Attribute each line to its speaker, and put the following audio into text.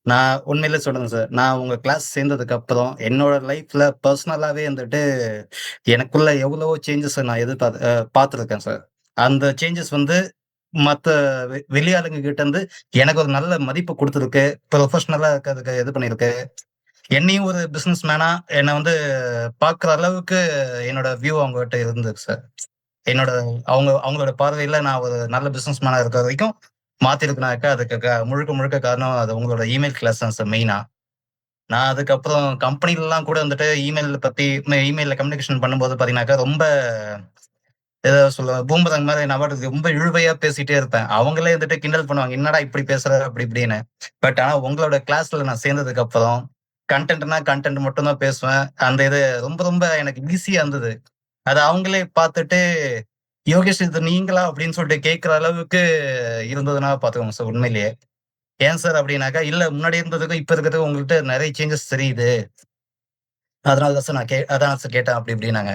Speaker 1: நான் உண்மையிலே சொல்றேங்க சார். நான் உங்க கிளாஸ் சேர்ந்ததுக்கு அப்புறம், என்னோட லைஃப்ல பெர்சனலாவே வந்துட்டு, எனக்குள்ள எவ்வளவோ சேஞ்சஸ நான் பார்த்துருக்கேன் சார். அந்த சேஞ்சஸ் வந்து மத்த வெளியாளுங்க கிட்ட இருந்து எனக்கு ஒரு நல்ல மதிப்பு குடுத்துருக்கு. புரொஃபஷனலா இருக்கறதுக்கு இது பண்ணிருக்கு. என்னையும் ஒரு பிசினஸ் மேனா என்ன வந்து பார்க்குற அளவுக்கு என்னோட வியூ அவங்ககிட்ட இருந்தது சார். என்னோட அவங்களோட பார்வையில நான் ஒரு நல்ல பிசினஸ் மேனா இருக்கிற வரைக்கும் மாத்திருக்குனாக்கா, அதுக்கு முழுக்க முழுக்க காரணம் அது உங்களோட இமெயில் கிளாஸ் தான் சார் மெயினா. நான் அதுக்கப்புறம் கம்பெனிலலாம் கூட வந்துட்டு இமெயில்ல கம்யூனிகேஷன் பண்ணும்போது பார்த்தீங்கன்னாக்கா, ரொம்ப ஏதோ சொல்லுவேன் பூமராங் மாரி நான் பாட்டுக்கு ரொம்ப இழுவையா பேசிட்டே இருப்பேன். அவங்களே வந்துட்டு கிண்டல் பண்ணுவாங்க. "என்னடா இப்படி பேசுற?" அப்படி இப்படின்னு. ஆனா உங்களோட கிளாஸ்ல நான் சேர்ந்ததுக்கு அப்புறம், கன்டென்ட்னா கன்டென்ட் மட்டும் தான் பேசுவேன். அந்த இது ரொம்ப ரொம்ப எனக்கு ஈஸியா இருந்தது. அத அவங்களே பார்த்துட்டு, "யோகேஷ் இது நீங்களா?" அப்படின்னு சொல்லிட்டு கேட்கிற அளவுக்கு இருந்ததுன்னா பார்த்துக்கோங்க சார் உண்மையிலேயே. ஏன் சார் அப்படின்னாக்கா, "இல்ல முன்னாடி இருந்ததுக்கும், இப்ப இருக்கிறதுக்கும் உங்கள்ட்ட நெறைய சேஞ்சஸ் தெரியுது. அதனால தான் சார் அதான் சார் கேட்டேன்." அப்படி இப்படின்னாங்க.